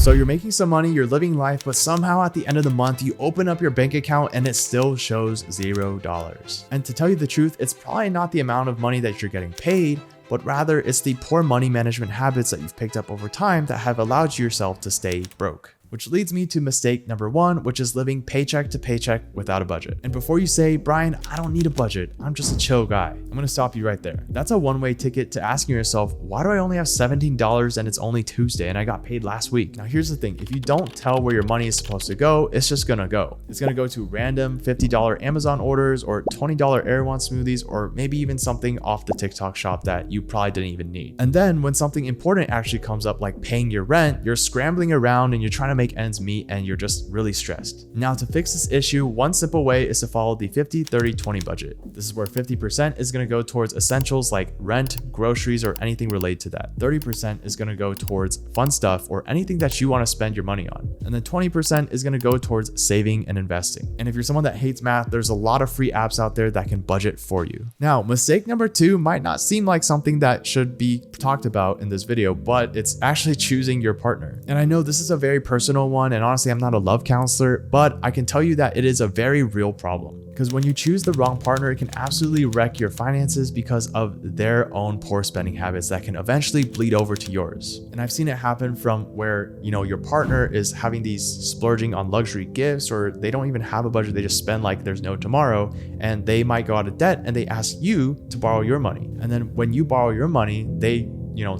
So you're making some money, you're living life, but somehow at the end of the month, you open up your bank account and it still shows $0. And to tell you the truth, it's probably not the amount of money that you're getting paid, but rather it's the poor money management habits that you've picked up over time that have allowed yourself to stay broke. Which leads me to mistake number 1, which is living paycheck to paycheck without a budget. And before you say, Brian, I don't need a budget, I'm just a chill guy, I'm gonna stop you right there. That's a one-way ticket to asking yourself, why do I only have $17 and it's only Tuesday and I got paid last week? Now here's the thing, if you don't tell where your money is supposed to go, it's just gonna go. It's gonna go to random $50 Amazon orders or $20 Erewhon smoothies, or maybe even something off the TikTok shop that you probably didn't even need. And then when something important actually comes up, like paying your rent, you're scrambling around and you're trying to make ends meet and you're just really stressed. Now to fix this issue, one simple way is to follow the 50-30-20 budget. This is where 50% is going to go towards essentials like rent, groceries, or anything related to that. 30% is going to go towards fun stuff or anything that you want to spend your money on. And then 20% is going to go towards saving and investing. And if you're someone that hates math, there's a lot of free apps out there that can budget for you. Now, mistake number 2 might not seem like something that should be talked about in this video, but it's actually choosing your partner. And I know this is a very personal one, and honestly, I'm not a love counselor, but I can tell you that it is a very real problem. Because when you choose the wrong partner, it can absolutely wreck your finances because of their own poor spending habits that can eventually bleed over to yours. And I've seen it happen from where, your partner is having these splurging on luxury gifts, or they don't even have a budget, they just spend like there's no tomorrow, and they might go out of debt and they ask you to borrow your money. And then when you borrow your money, they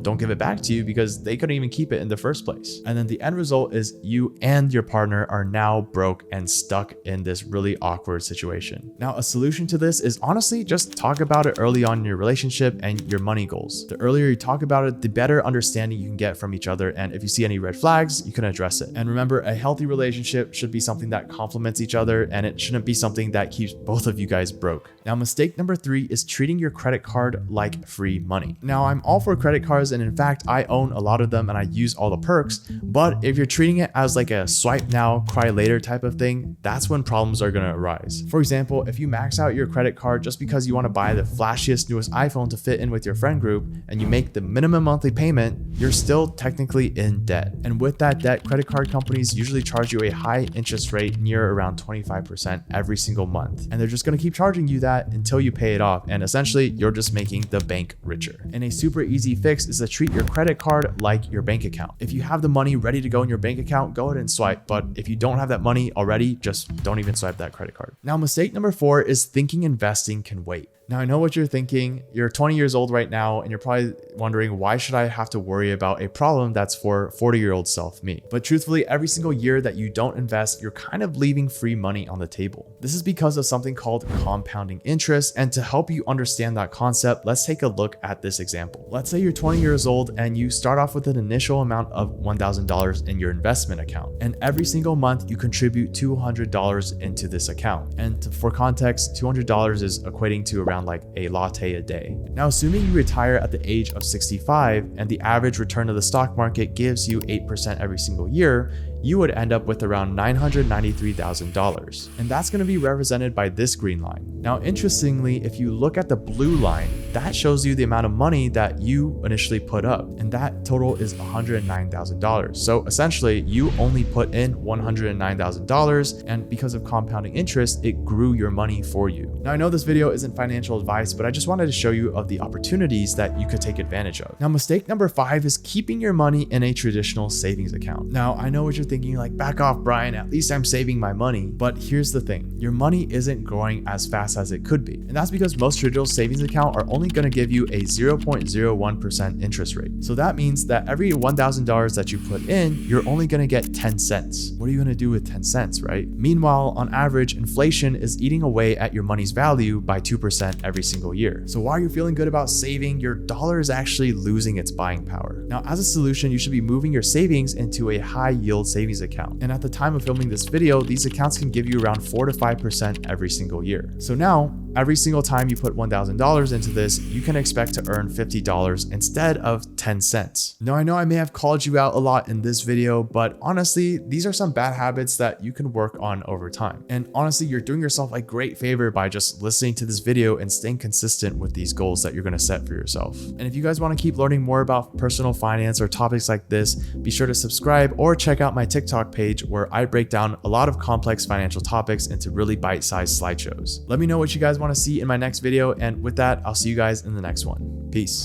don't give it back to you because they couldn't even keep it in the first place. And then the end result is you and your partner are now broke and stuck in this really awkward situation. Now, a solution to this is honestly just talk about it early on in your relationship and your money goals. The earlier you talk about it, the better understanding you can get from each other. And if you see any red flags, you can address it. And remember, a healthy relationship should be something that complements each other, and it shouldn't be something that keeps both of you guys broke. Now, mistake number 3 is treating your credit card like free money. Now, I'm all for credit cards, and in fact, I own a lot of them and I use all the perks. But if you're treating it as like a swipe now, cry later type of thing, that's when problems are gonna arise. For example, if you max out your credit card just because you wanna buy the flashiest, newest iPhone to fit in with your friend group, and you make the minimum monthly payment, you're still technically in debt. And with that debt, credit card companies usually charge you a high interest rate near around 25% every single month. And they're just gonna keep charging you that until you pay it off. And essentially, you're just making the bank richer. And a super easy fix is to treat your credit card like your bank account. If you have the money ready to go in your bank account, go ahead and swipe. But if you don't have that money already, just don't even swipe that credit card. Now, mistake number 4 is thinking investing can wait. Now, I know what you're thinking. You're 20 years old right now, and you're probably wondering, why should I have to worry about a problem that's for 40-year-old self me? But truthfully, every single year that you don't invest, you're kind of leaving free money on the table. This is because of something called compounding interest. And to help you understand that concept, let's take a look at this example. Let's say you're 20 years old and you start off with an initial amount of $1,000 in your investment account. And every single month you contribute $200 into this account. And for context, $200 is equating to around like a latte a day. Now, assuming you retire at the age of 65 and the average return of the stock market gives you 8% every single year, you would end up with around $993,000. And that's going to be represented by this green line. Now, interestingly, if you look at the blue line, that shows you the amount of money that you initially put up. And that total is $109,000. So essentially, you only put in $109,000. And because of compounding interest, it grew your money for you. Now, I know this video isn't financial advice, but I just wanted to show you of the opportunities that you could take advantage of. Now, mistake number 5 is keeping your money in a traditional savings account. Now, I know what you're thinking, like, back off, Brian, at least I'm saving my money. But here's the thing, your money isn't growing as fast as it could be. And that's because most traditional savings accounts are only going to give you a 0.01% interest rate. So that means that every $1,000 that you put in, you're only going to get 10 cents. What are you going to do with 10 cents, right? Meanwhile, on average, inflation is eating away at your money's value by 2% every single year. So while you're feeling good about saving, your dollar is actually losing its buying power. Now, as a solution, you should be moving your savings into a high yield savings account. And at the time of filming this video, these accounts can give you around 4 to 5% every single year. So now, every single time you put $1,000 into this, you can expect to earn $50 instead of 10 cents. Now, I know I may have called you out a lot in this video, but honestly, these are some bad habits that you can work on over time. And honestly, you're doing yourself a great favor by just listening to this video and staying consistent with these goals that you're going to set for yourself. And if you guys want to keep learning more about personal finance or topics like this, be sure to subscribe or check out my TikTok page where I break down a lot of complex financial topics into really bite-sized slideshows. Let me know what you guys want to see in my next video, and with that, I'll see you guys in the next one. Peace.